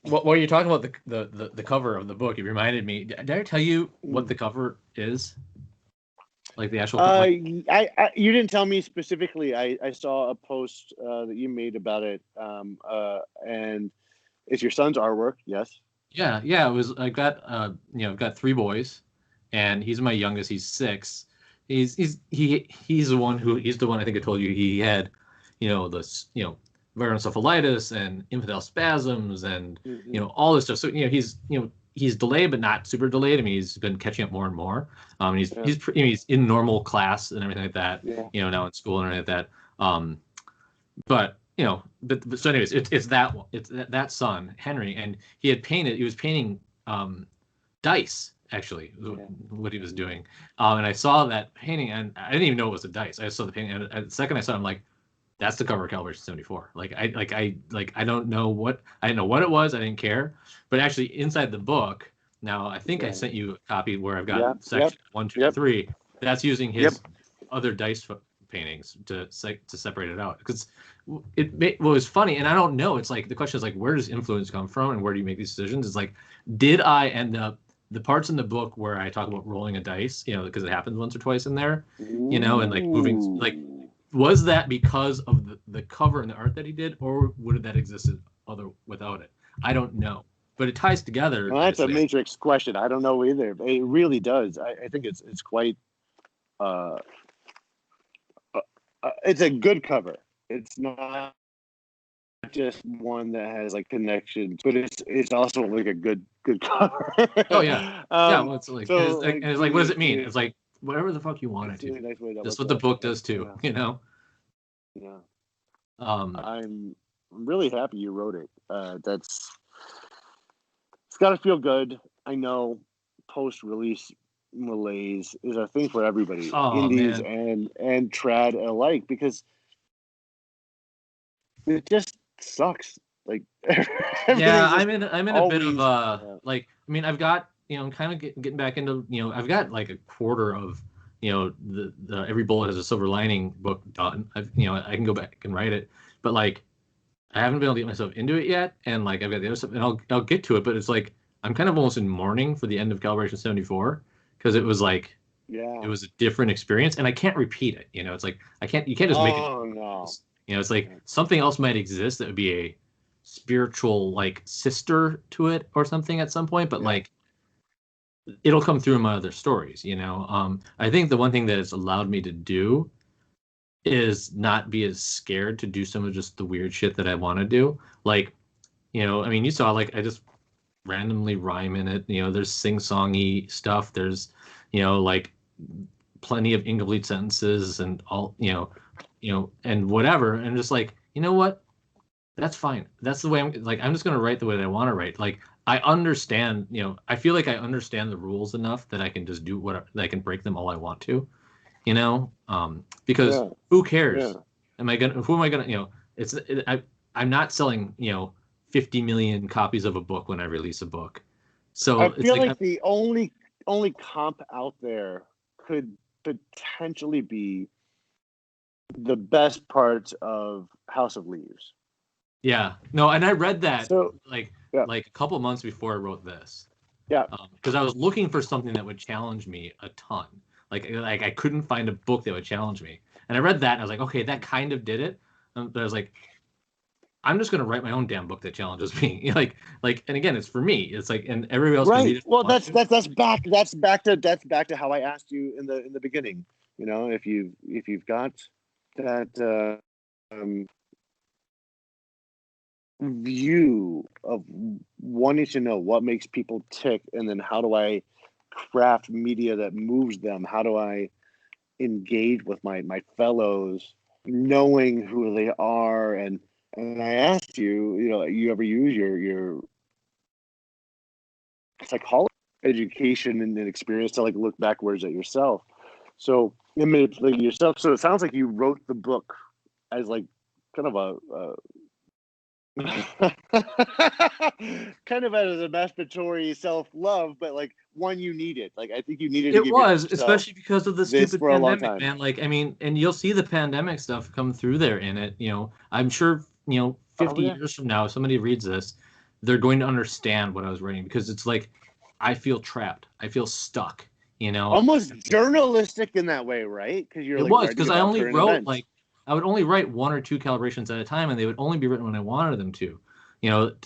While you're talking about the cover of the book, it reminded me. Did I tell you what the cover is? Like the actual. You didn't tell me specifically. I saw a post that you made about it, and it's your son's artwork. Yes. Yeah. It was. I've got 3 boys, and he's my youngest. He's 6. He's the one I think I told you he had, viral encephalitis and infantile spasms and all this stuff. So he's delayed but not super delayed. I mean, he's been catching up more and more. He's in normal class and everything like that. Yeah. Now in school and everything like that. but but so anyways, it's that son Henry, and he was painting dice actually, what he was doing, and I saw that painting, and I didn't even know it was a dice. I saw the painting, and the second I saw it, I'm like, that's the cover of Calibration 74. I don't know what, I didn't know what it was. I didn't care. But actually inside the book, now I think I sent you a copy where I've got section 1, 2, 3. That's using his other dice paintings to separate it out. Because what was funny, and I don't know, it's like the question is like, where does influence come from and where do you make these decisions? It's like, did I end up, the parts in the book where I talk about rolling a dice, because it happens once or twice in there, and like moving, like, was that because of the cover and the art that he did, or would that existed without it? I don't know, but it ties together. Well, that's a Matrix question. I don't know either. But it really does. I think it's quite. It's a good cover. It's not just one that has like connections, but it's also like a good cover. Oh yeah, well, it's like, so, it's like, what does it mean? It's like whatever the fuck you want it to. Really nice way to that's what the book does too. Yeah. I'm really happy you wrote it. It's got to feel good. I know post-release malaise is a thing for everybody, indies and trad alike, because it just sucks. Like I'm in a bit of like, I mean, I've got, I'm kind of getting back into, I've got like a quarter of the Every Bullet Has a Silver Lining book done. I can go back and write it, but like I haven't been able to get myself into it yet, and like I've got the other stuff, and I'll get to it, but it's like I'm kind of almost in mourning for the end of Calibration 74, because it was like, it was a different experience, and I can't repeat it. It's like you can't just make it. No. It's like something else might exist that would be a spiritual like sister to it or something at some point, but like it'll come through in my other stories. I think the one thing that it's allowed me to do is not be as scared to do some of just the weird shit that I want to do. Like, I mean, you saw, like, I just randomly rhyme in it. There's sing-songy stuff. There's, like plenty of incomplete sentences and all, and whatever. And just like, you know what? That's fine. That's the way I'm just going to write the way that I want to write. Like, I understand, I feel like I understand the rules enough that I can just do that I can break them all I want to, because who cares? Who am I gonna, I'm not selling, 50 million copies of a book when I release a book. So I feel like the only comp out there could potentially be the best parts of House of Leaves. Yeah, no, and I read that like a couple months before I wrote this. Yeah, because I was looking for something that would challenge me a ton. Like I couldn't find a book that would challenge me, and I read that and I was like, okay, that kind of did it. But I was like, I'm just gonna write my own damn book that challenges me. like, and again, it's for me. It's like, and everybody else can read it. Well, that's back to how I asked you in the beginning. If you've got that view of wanting to know what makes people tick, and then how do I craft media that moves them? How do I engage with my fellows, knowing who they are? And I asked you, you ever use your psychology, education, and experience to like look backwards at yourself? So like yourself. So it sounds like you wrote the book as like kind of a kind of as a masturbatory self-love, but like one you needed. Like I think you needed. It was, especially because of the stupid pandemic, man. Like, I mean, and you'll see the pandemic stuff come through there in it. I'm sure 50 years from now, if somebody reads this, they're going to understand what I was writing, because it's like I feel trapped. I feel stuck. Almost journalistic in that way, right? Because it was, because I only wrote like. I would only write 1 or 2 calibrations at a time, and they would only be written when I wanted them to.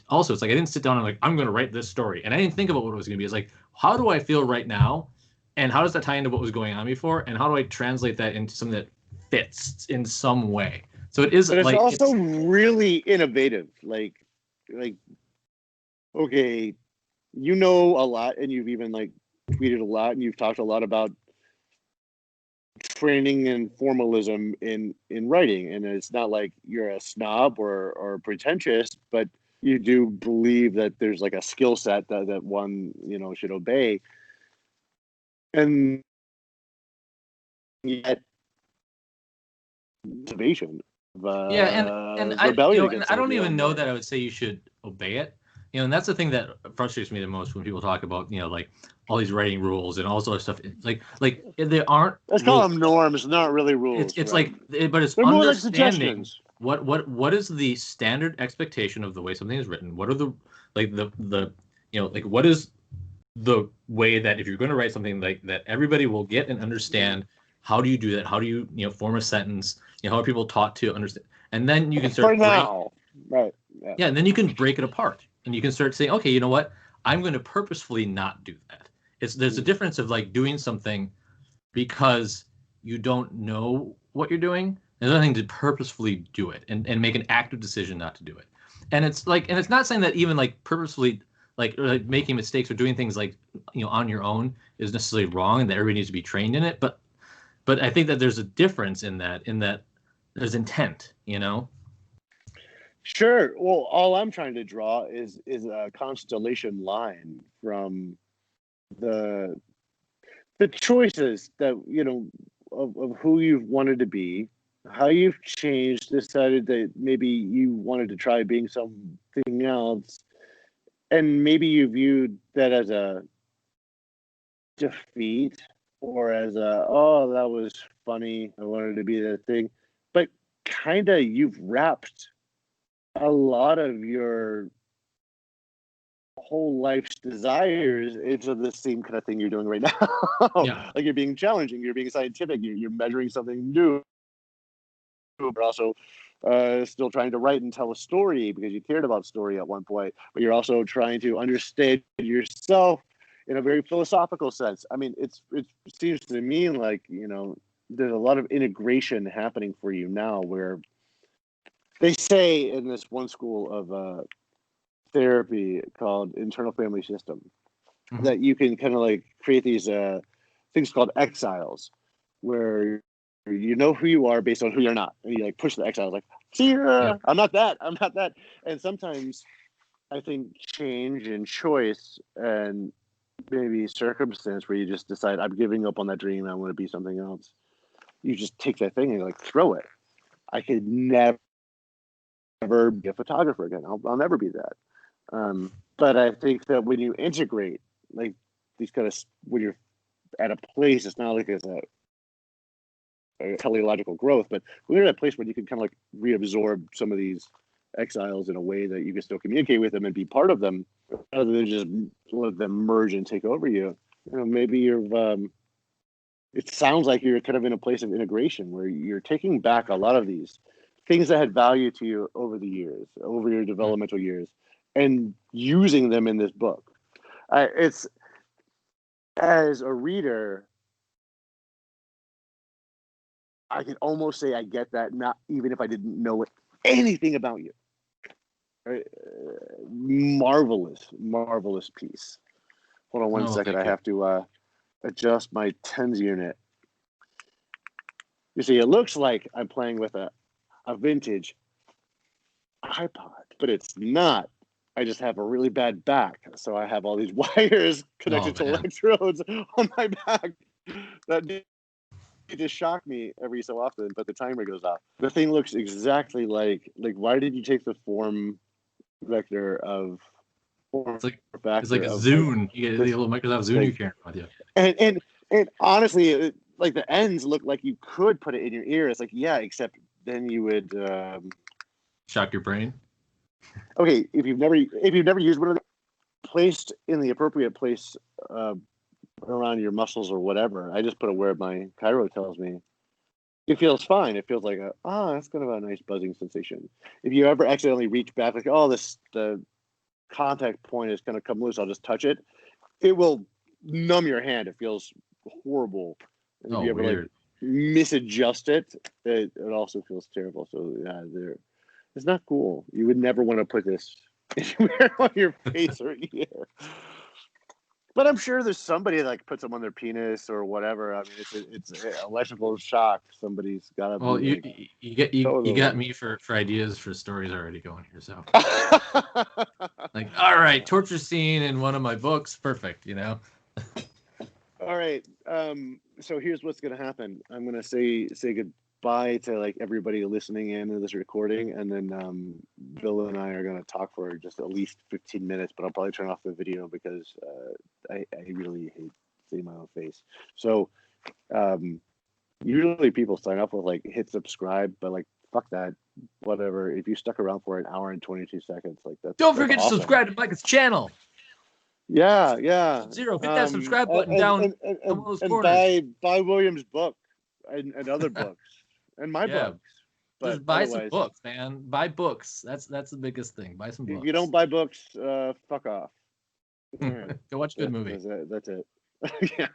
Also, it's like I didn't sit down and like, I'm going to write this story. And I didn't think about what it was going to be. It's like, how do I feel right now? And how does that tie into what was going on before? And how do I translate that into something that fits in some way? So it is, but it's also really innovative. Like, okay, a lot, and you've even like tweeted a lot, and you've talked a lot about training and formalism in writing, and it's not like you're a snob or pretentious, but you do believe that there's like a skill set that one should obey, and yet motivation and rebellion and I don't even know that I would say you should obey it. And that's the thing that frustrates me the most when people talk about like all these writing rules and all sorts of stuff. Like they aren't. Let's call them norms, not really rules. It's right? But it's they're more like understanding what is the standard expectation of the way something is written. What are the what is the way that if you're going to write something like that, everybody will get and understand. How do you do that? How do you form a sentence? How are people taught to understand? And then you can start right? Yeah, and then you can break it apart, and you can start saying, okay, you know what? I'm going to purposefully not do that. There's a difference of like doing something because you don't know what you're doing. There's nothing to purposefully do it and make an active decision not to do it. And it's not saying that even like purposefully like making mistakes or doing things like on your own is necessarily wrong and that everybody needs to be trained in it. But I think that there's a difference in that there's intent, Sure. Well, all I'm trying to draw is a constellation line from the choices that of who you've wanted to be, how you've changed, decided that maybe you wanted to try being something else, and maybe you viewed that as a defeat or as oh, that was funny, I wanted to be that thing, but kind of you've wrapped a lot of your whole life's desires into the same kind of thing you're doing right now. Yeah. Like you're being challenging, you're being scientific, you're measuring something new, but also still trying to write and tell a story because you cared about story at one point, but you're also trying to understand yourself in a very philosophical sense. I mean, it seems to me like, there's a lot of integration happening for you now where they say in this one school of therapy called internal family system that you can kind of like create these things called exiles where you know who you are based on who you're not, and you like push the exiles like, see, I'm not that, and sometimes I think change and choice and maybe circumstance where you just decide I'm giving up on that dream, I want to be something else, you just take that thing and like throw it. I could never be a photographer again. I'll never be that. But I think that when you integrate like these kind of, when you're at a place, it's not like it's a teleological growth, but when you're at a place where you can kind of like reabsorb some of these exiles in a way that you can still communicate with them and be part of them, rather than just let them merge and take over you. Maybe it sounds like you're kind of in a place of integration where you're taking back a lot of these things that had value to you over the years, over your developmental years, and using them in this book. It's, as a reader, I can almost say I get that, not even if I didn't know anything about you. Marvelous piece. Hold on one second. I have to adjust my tens unit. You see, it looks like I'm playing with a vintage iPod, but it's not. I just have a really bad back, so I have all these wires connected to electrodes on my back that just shock me every so often, but the timer goes off. The thing looks exactly like why did you take the form vector of it's like a Zune. You get the little Microsoft Zune you carry with you. And honestly, like the ends look like you could put it in your ear. It's like, yeah, except then you would shock your brain. Okay, if you've never used one of them, placed in the appropriate place around your muscles or whatever, I just put it where my chiro tells me. It feels fine. It feels like that's kind of a nice buzzing sensation. If you ever accidentally reach back, like, the contact point is going to come loose, I'll just touch it. It will numb your hand. It feels horrible. And if you ever weird. Like misadjust it, it also feels terrible. So yeah, it's not cool. You would never want to put this anywhere on your face or ear. But I'm sure there's somebody that puts them on their penis or whatever. I mean, it's an electrical shock. Somebody's got to. Well, you got me for ideas for stories already going here. So, like, all right, torture scene in one of my books, perfect. All right. So here's what's gonna happen. I'm gonna say goodbye to like everybody listening in to this recording, and then Bill and I are gonna talk for just at least 15 minutes. But I'll probably turn off the video because I really hate seeing my own face. So usually people sign up with like hit subscribe, but like fuck that, whatever. If you stuck around for an hour and 22 seconds, like that. Don't forget to subscribe to Mike's channel. Yeah. Zero. Hit that subscribe button down. And buy William's book and other books and my books. But just buy some books, man. Buy books. That's the biggest thing. Buy some books. If you don't buy books, fuck off. Go watch a good movie. That's it. Yeah.